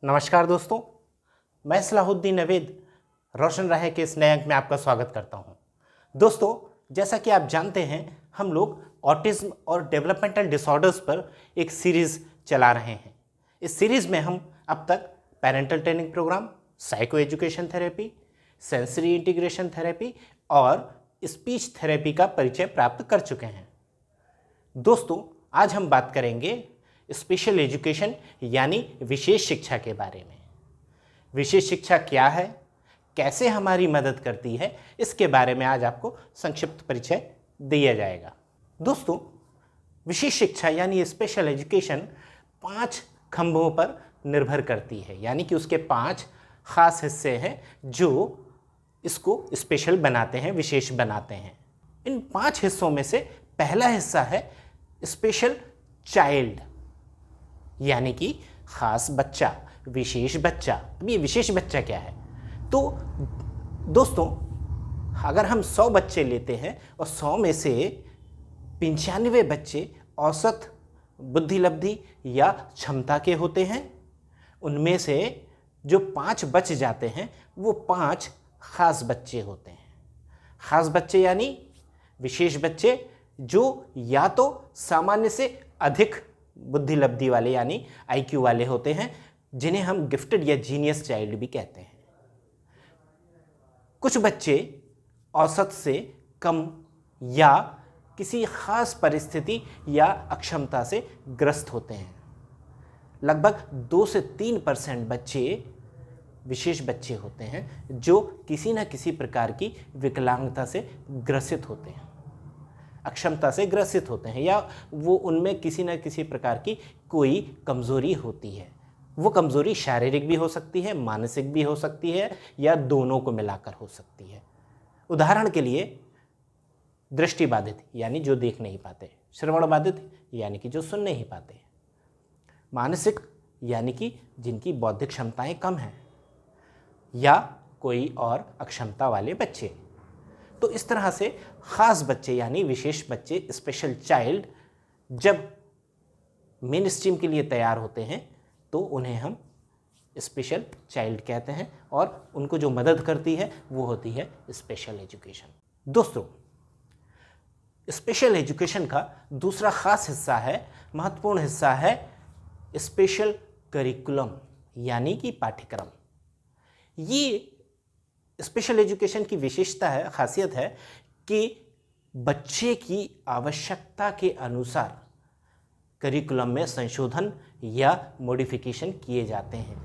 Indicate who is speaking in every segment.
Speaker 1: नमस्कार दोस्तों, मैं सलाहुद्दीन नवेद रोशन राहे के इस नए अंक में आपका स्वागत करता हूं। दोस्तों, जैसा कि आप जानते हैं, हम लोग ऑटिज्म और डेवलपमेंटल डिसऑर्डर्स पर एक सीरीज़ चला रहे हैं। इस सीरीज़ में हम अब तक parental training program, psycho education therapy, sensory integration therapy और स्पीच थेरेपी का परिचय प्राप्त कर चुके हैं। दोस्तों, आज हम बात करेंगे स्पेशल एजुकेशन यानी विशेष शिक्षा के बारे में। विशेष शिक्षा क्या है, कैसे हमारी मदद करती है, इसके बारे में आज आपको संक्षिप्त परिचय दिया जाएगा। दोस्तों, विशेष शिक्षा यानी स्पेशल एजुकेशन 5 खंभों पर निर्भर करती है, यानी कि उसके 5 खास हिस्से हैं जो इसको स्पेशल बनाते हैं, विशेष बनाते हैं। इन 5 हिस्सों में से पहला हिस्सा है स्पेशल चाइल्ड, यानी कि खास बच्चा, विशेष बच्चा। अब ये विशेष बच्चा क्या है? तो दोस्तों, अगर हम 100 बच्चे लेते हैं और 100 में से 95 बच्चे औसत बुद्धिलब्धि या क्षमता के होते हैं, उनमें से जो 5 बच जाते हैं वो 5 खास बच्चे होते हैं। खास बच्चे यानी विशेष बच्चे जो या तो सामान्य से अधिक बुद्धिलब्धि वाले यानी आईक्यू वाले होते हैं, जिन्हें हम गिफ्टेड या जीनियस चाइल्ड भी कहते हैं। कुछ बच्चे औसत से कम या किसी खास परिस्थिति या अक्षमता से ग्रस्त होते हैं। लगभग 2 से 3% बच्चे विशेष बच्चे होते हैं जो किसी न किसी प्रकार की विकलांगता से ग्रसित होते हैं, अक्षमता से ग्रसित होते हैं, या वो उनमें किसी न किसी प्रकार की कोई कमज़ोरी होती है। वो कमज़ोरी शारीरिक भी हो सकती है, मानसिक भी हो सकती है, या दोनों को मिलाकर हो सकती है। उदाहरण के लिए दृष्टि बाधित यानी जो देख नहीं पाते, श्रवण बाधित यानी कि जो सुन नहीं पाते, मानसिक यानी कि जिनकी बौद्धिक क्षमताएं कम हैं, या कोई और अक्षमता वाले बच्चे। तो इस तरह से खास बच्चे यानी विशेष बच्चे, स्पेशल चाइल्ड, जब मेन स्ट्रीम के लिए तैयार होते हैं तो उन्हें हम स्पेशल चाइल्ड कहते हैं, और उनको जो मदद करती है वो होती है स्पेशल एजुकेशन। दोस्तों, स्पेशल एजुकेशन का दूसरा खास हिस्सा है, महत्वपूर्ण हिस्सा है स्पेशल करिकुलम यानी कि पाठ्यक्रम। ये स्पेशल एजुकेशन की विशेषता है, खासियत है कि बच्चे की आवश्यकता के अनुसार करिकुलम में संशोधन या मॉडिफिकेशन किए जाते हैं।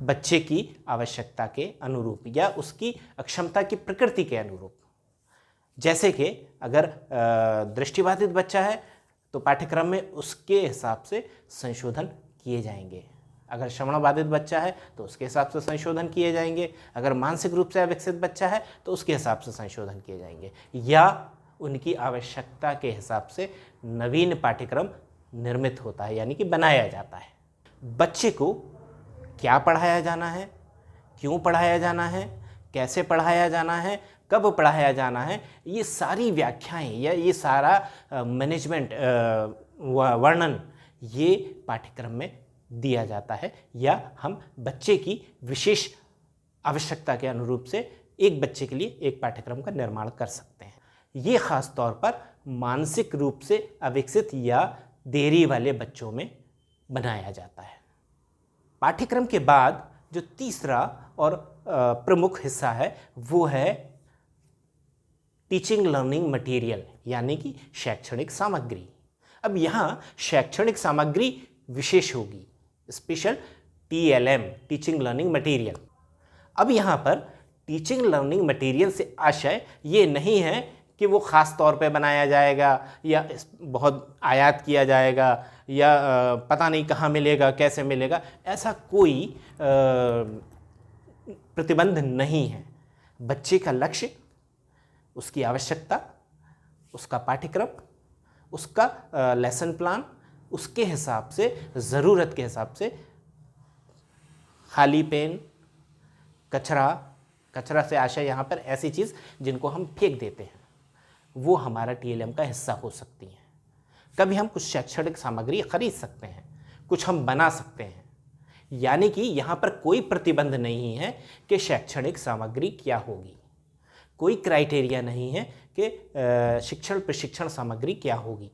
Speaker 1: बच्चे की आवश्यकता के अनुरूप या उसकी अक्षमता की प्रकृति के अनुरूप। जैसे कि अगर दृष्टिबाधित बच्चा है तो पाठ्यक्रम में उसके हिसाब से संशोधन किए जाएंगे। अगर श्रवण बाधित बच्चा है तो उसके हिसाब से संशोधन किए जाएंगे। अगर मानसिक रूप से अविकसित बच्चा है तो उसके हिसाब से संशोधन किए जाएंगे, या उनकी आवश्यकता के हिसाब से नवीन पाठ्यक्रम निर्मित होता है, यानी कि बनाया जाता है। बच्चे को क्या पढ़ाया जाना है, क्यों पढ़ाया जाना है, कैसे पढ़ाया जाना है, कब पढ़ाया जाना है, ये सारी व्याख्याएं या ये सारा मैनेजमेंट वर्णन ये पाठ्यक्रम में दिया जाता है, या हम बच्चे की विशेष आवश्यकता के अनुरूप से एक बच्चे के लिए एक पाठ्यक्रम का निर्माण कर सकते हैं। ये खास तौर पर मानसिक रूप से अविकसित या देरी वाले बच्चों में बनाया जाता है। पाठ्यक्रम के बाद जो तीसरा और प्रमुख हिस्सा है वो है टीचिंग लर्निंग मटेरियल यानी कि शैक्षणिक सामग्री। अब यहाँ शैक्षणिक सामग्री विशेष होगी, special TLM, teaching learning material. अब यहाँ पर टीचिंग लर्निंग मटेरियल से आशय ये नहीं है कि वो ख़ास तौर पे बनाया जाएगा या बहुत आयात किया जाएगा या पता नहीं कहाँ मिलेगा, कैसे मिलेगा, ऐसा कोई प्रतिबंध नहीं है। बच्चे का लक्ष्य, उसकी आवश्यकता, उसका पाठ्यक्रम, उसका लेसन प्लान, उसके हिसाब से, ज़रूरत के हिसाब से खाली पेन, कचरा से आशय यहाँ पर ऐसी चीज़ जिनको हम फेंक देते हैं, वो हमारा TLM का हिस्सा हो सकती है। कभी हम कुछ शैक्षणिक सामग्री खरीद सकते हैं, कुछ हम बना सकते हैं, यानी कि यहाँ पर कोई प्रतिबंध नहीं है कि शैक्षणिक सामग्री क्या होगी, कोई क्राइटेरिया नहीं है कि शिक्षण प्रशिक्षण सामग्री क्या होगी।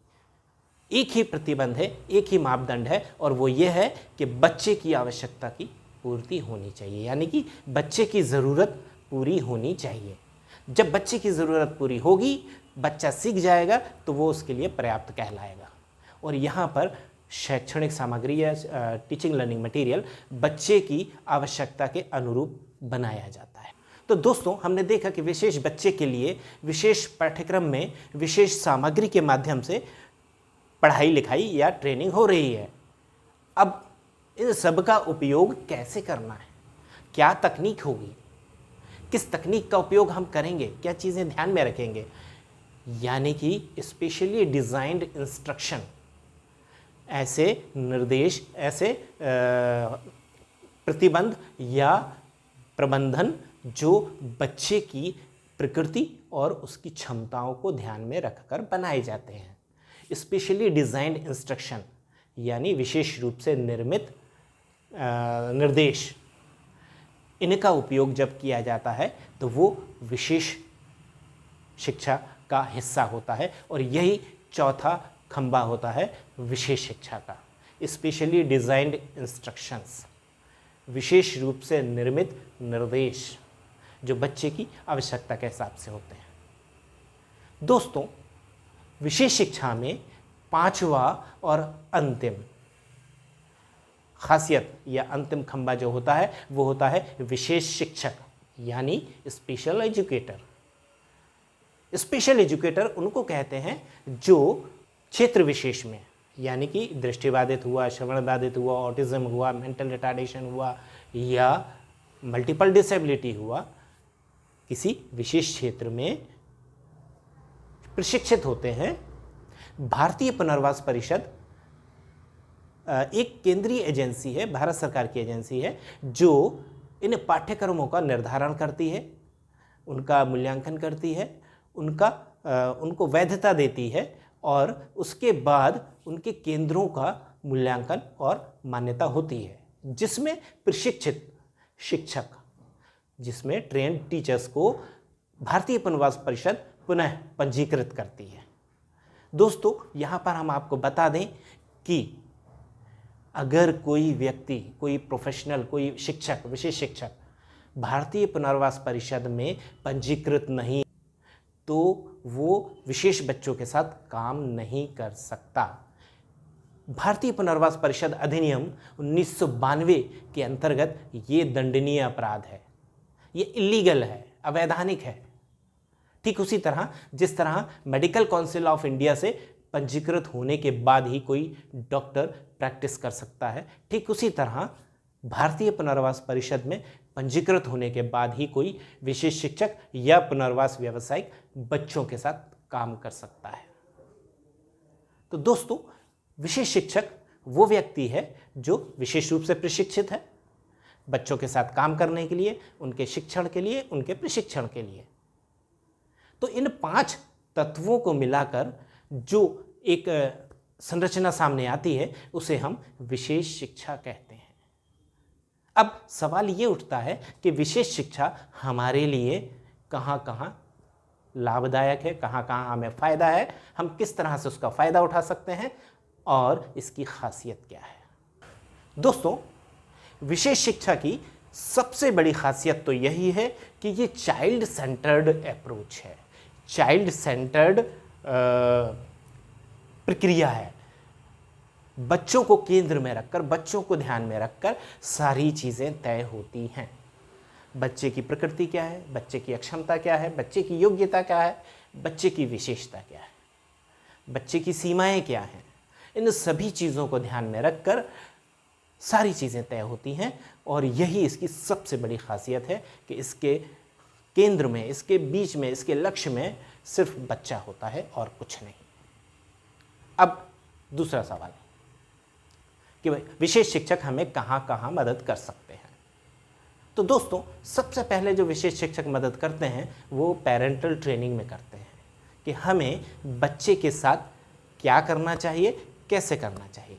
Speaker 1: एक ही प्रतिबंध है, एक ही मापदंड है, और वो ये है कि बच्चे की आवश्यकता की पूर्ति होनी चाहिए, यानी कि बच्चे की ज़रूरत पूरी होनी चाहिए। जब बच्चे की ज़रूरत पूरी होगी, बच्चा सीख जाएगा, तो वो उसके लिए पर्याप्त कहलाएगा। और यहाँ पर शैक्षणिक सामग्री या टीचिंग लर्निंग मटेरियल बच्चे की आवश्यकता के अनुरूप बनाया जाता है। तो दोस्तों, हमने देखा कि विशेष बच्चे के लिए विशेष पाठ्यक्रम में विशेष सामग्री के माध्यम से पढ़ाई लिखाई या ट्रेनिंग हो रही है। अब इन सब का उपयोग कैसे करना है, क्या तकनीक होगी, किस तकनीक का उपयोग हम करेंगे, क्या चीज़ें ध्यान में रखेंगे, यानी कि स्पेशली डिज़ाइंड इंस्ट्रक्शन, ऐसे निर्देश, ऐसे प्रतिबंध या प्रबंधन जो बच्चे की प्रकृति और उसकी क्षमताओं को ध्यान में रखकर बनाए जाते हैं। स्पेशली डिज़ाइंड इंस्ट्रक्शन यानी विशेष रूप से निर्मित निर्देश, इनका उपयोग जब किया जाता है तो वो विशेष शिक्षा का हिस्सा होता है, और यही चौथा खंबा होता है विशेष शिक्षा का। स्पेशली डिज़ाइंड इंस्ट्रक्शंस, विशेष रूप से निर्मित निर्देश जो बच्चे की आवश्यकता के हिसाब से होते हैं। दोस्तों, विशेष शिक्षा में पांचवा और अंतिम खासियत या अंतिम खंबा जो होता है वो होता है विशेष शिक्षक यानी स्पेशल एजुकेटर। स्पेशल एजुकेटर उनको कहते हैं जो क्षेत्र विशेष में, यानी कि दृष्टिबाधित हुआ, श्रवण बाधित हुआ, ऑटिज्म हुआ, मेंटल रिटार्डेशन हुआ या मल्टीपल डिसेबिलिटी हुआ, किसी विशेष क्षेत्र में प्रशिक्षित होते हैं। भारतीय पुनर्वास परिषद एक केंद्रीय एजेंसी है, भारत सरकार की एजेंसी है, जो इन पाठ्यक्रमों का निर्धारण करती है, उनका मूल्यांकन करती है, उनको वैधता देती है, और उसके बाद उनके केंद्रों का मूल्यांकन और मान्यता होती है, जिसमें प्रशिक्षित शिक्षक, जिसमें ट्रेन्ड टीचर्स को भारतीय पुनर्वास परिषद पुनः पंजीकृत करती है। दोस्तों, यहाँ पर हम आपको बता दें कि अगर कोई व्यक्ति, कोई प्रोफेशनल, कोई शिक्षक, विशेष शिक्षक भारतीय पुनर्वास परिषद में पंजीकृत नहीं, तो वो विशेष बच्चों के साथ काम नहीं कर सकता। भारतीय पुनर्वास परिषद अधिनियम 1992 के अंतर्गत ये दंडनीय अपराध है, ये इलीगल है, अवैधानिक है। ठीक उसी तरह जिस तरह मेडिकल काउंसिल ऑफ इंडिया से पंजीकृत होने के बाद ही कोई डॉक्टर प्रैक्टिस कर सकता है, ठीक उसी तरह भारतीय पुनर्वास परिषद में पंजीकृत होने के बाद ही कोई विशेष शिक्षक या पुनर्वास व्यावसायिक बच्चों के साथ काम कर सकता है। तो दोस्तों, विशेष शिक्षक वो व्यक्ति है जो विशेष रूप से प्रशिक्षित है बच्चों के साथ काम करने के लिए, उनके शिक्षण के लिए, उनके प्रशिक्षण के लिए। तो इन 5 तत्वों को मिलाकर जो एक संरचना सामने आती है उसे हम विशेष शिक्षा कहते हैं। अब सवाल ये उठता है कि विशेष शिक्षा हमारे लिए कहाँ कहाँ लाभदायक है, कहाँ कहाँ हमें फ़ायदा है, हम किस तरह से उसका फ़ायदा उठा सकते हैं और इसकी खासियत क्या है। दोस्तों, विशेष शिक्षा की सबसे बड़ी खासियत तो यही है कि ये चाइल्ड सेंटर्ड अप्रोच है, चाइल्ड सेंटर्ड प्रक्रिया है। बच्चों को केंद्र में रखकर, बच्चों को ध्यान में रखकर सारी चीज़ें तय होती हैं। बच्चे की प्रकृति क्या है, बच्चे की अक्षमता क्या है, बच्चे की योग्यता क्या है, बच्चे की विशेषता क्या है, बच्चे की सीमाएं क्या हैं, इन सभी चीज़ों को ध्यान में रखकर सारी चीज़ें तय होती हैं। और यही इसकी सबसे बड़ी खासियत है कि इसके केंद्र में, इसके बीच में, इसके लक्ष्य में सिर्फ बच्चा होता है और कुछ नहीं। अब दूसरा सवाल कि भाई विशेष शिक्षक हमें कहाँ कहाँ मदद कर सकते हैं। तो दोस्तों, सबसे पहले जो विशेष शिक्षक मदद करते हैं वो पेरेंटल ट्रेनिंग में करते हैं कि हमें बच्चे के साथ क्या करना चाहिए, कैसे करना चाहिए।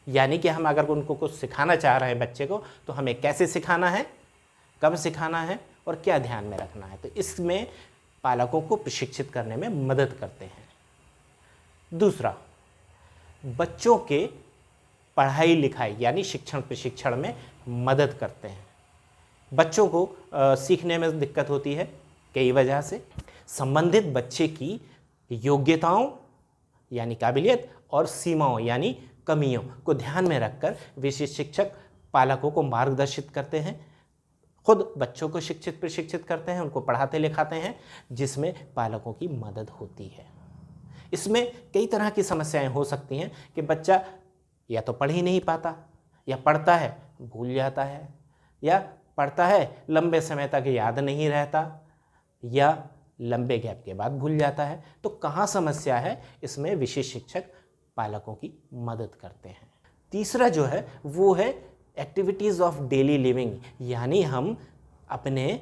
Speaker 1: यानी कि हम अगर उनको कुछ सिखाना चाह रहे हैं बच्चे को, तो हमें कैसे सिखाना है, कब सिखाना है और क्या ध्यान में रखना है। तो इसमें पालकों को प्रशिक्षित करने में मदद करते हैं। दूसरा, बच्चों के पढ़ाई लिखाई यानी शिक्षण प्रशिक्षण में मदद करते हैं। बच्चों को सीखने में दिक्कत होती है कई वजह से। संबंधित बच्चे की योग्यताओं यानी काबिलियत और सीमाओं यानी कमियों को ध्यान में रखकर विशेष शिक्षक पालकों को मार्गदर्शित करते हैं, खुद बच्चों को शिक्षित प्रशिक्षित करते हैं, उनको पढ़ाते लिखाते हैं, जिसमें पालकों की मदद होती है। इसमें कई तरह की समस्याएं हो सकती हैं कि बच्चा या तो पढ़ ही नहीं पाता, या पढ़ता है भूल जाता है, या पढ़ता है लंबे समय तक याद नहीं रहता, या लंबे गैप के बाद भूल जाता है। तो कहाँ समस्या है, इसमें विशेष शिक्षक पालकों की मदद करते हैं। तीसरा जो है वो है एक्टिविटीज़ ऑफ डेली लिविंग, यानी हम अपने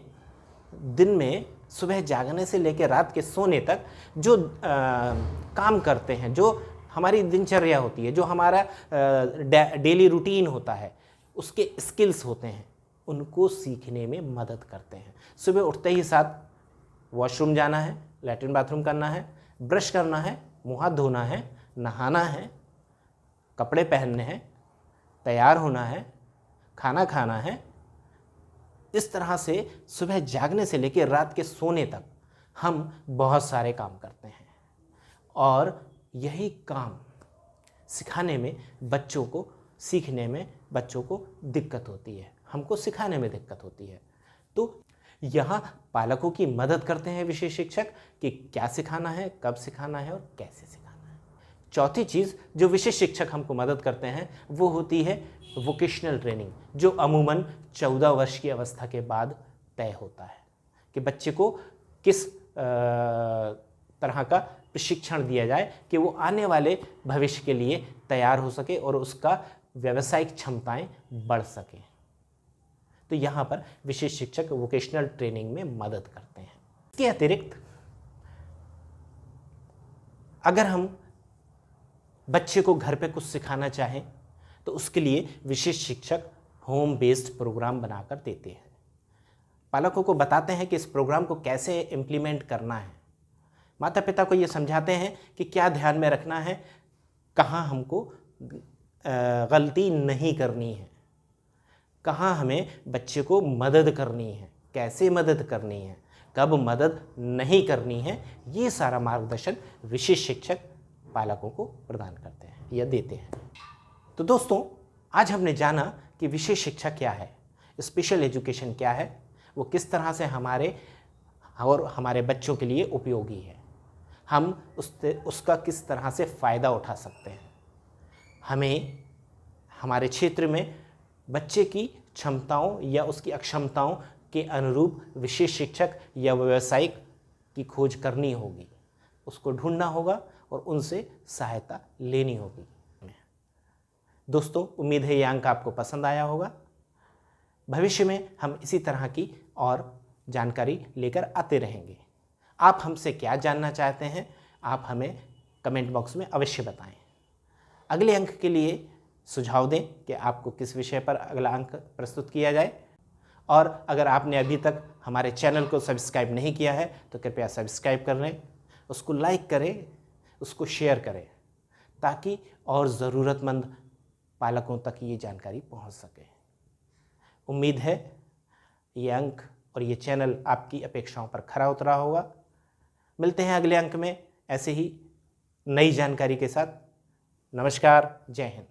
Speaker 1: दिन में सुबह जागने से लेकर रात के सोने तक जो काम करते हैं, जो हमारी दिनचर्या होती है, जो हमारा डेली रूटीन होता है, उसके स्किल्स होते हैं, उनको सीखने में मदद करते हैं। सुबह उठते ही साथ वॉशरूम जाना है, लैट्रिन बाथरूम करना है, ब्रश करना है, मुँह हाथ धोना है, नहाना है, कपड़े पहनने हैं, तैयार होना है, खाना खाना है। इस तरह से सुबह जागने से लेकर रात के सोने तक हम बहुत सारे काम करते हैं, और यही काम सिखाने में बच्चों को, सीखने में बच्चों को दिक्कत होती है, हमको सिखाने में दिक्कत होती है। तो यहाँ पालकों की मदद करते हैं विशेष शिक्षक कि क्या सिखाना है, कब सिखाना है और कैसे सिखाना है। चौथी चीज़ जो विशेष शिक्षक हमको मदद करते हैं वो होती है वोकेशनल ट्रेनिंग, जो अमूमन 14 वर्ष की अवस्था के बाद तय होता है कि बच्चे को किस तरह का प्रशिक्षण दिया जाए कि वो आने वाले भविष्य के लिए तैयार हो सके और उसका व्यावसायिक क्षमताएं बढ़ सकें। तो यहाँ पर विशेष शिक्षक वोकेशनल ट्रेनिंग में मदद करते हैं। इसके अतिरिक्त अगर हम बच्चे को घर पे कुछ सिखाना चाहें तो उसके लिए विशेष शिक्षक होम बेस्ड प्रोग्राम बनाकर देते हैं। पालकों को बताते हैं कि इस प्रोग्राम को कैसे इम्प्लीमेंट करना है, माता पिता को ये समझाते हैं कि क्या ध्यान में रखना है, कहाँ हमको गलती नहीं करनी है, कहाँ हमें बच्चे को मदद करनी है, कैसे मदद करनी है, कब मदद नहीं करनी है। ये सारा मार्गदर्शन विशेष शिक्षक पालकों को प्रदान करते हैं या देते हैं। तो दोस्तों, आज हमने जाना कि विशेष शिक्षा क्या है, स्पेशल एजुकेशन क्या है, वो किस तरह से हमारे और हमारे बच्चों के लिए उपयोगी है, हम उसका किस तरह से फ़ायदा उठा सकते हैं। हमें हमारे क्षेत्र में बच्चे की क्षमताओं या उसकी अक्षमताओं के अनुरूप विशेष शिक्षक या व्यावसायिक की खोज करनी होगी, उसको ढूंढना होगा और उनसे सहायता लेनी होगी। दोस्तों, उम्मीद है ये अंक आपको पसंद आया होगा। भविष्य में हम इसी तरह की और जानकारी लेकर आते रहेंगे। आप हमसे क्या जानना चाहते हैं, आप हमें कमेंट बॉक्स में अवश्य बताएं। अगले अंक के लिए सुझाव दें कि आपको किस विषय पर अगला अंक प्रस्तुत किया जाए। और अगर आपने अभी तक हमारे चैनल को सब्सक्राइब नहीं किया है तो कृपया सब्सक्राइब कर लें, उसको लाइक करें, उसको शेयर करें, ताकि और ज़रूरतमंद पालकों तक ये जानकारी पहुंच सके। उम्मीद है ये अंक और ये चैनल आपकी अपेक्षाओं पर खरा उतरा होगा। मिलते हैं अगले अंक में ऐसे ही नई जानकारी के साथ। नमस्कार, जय हिंद।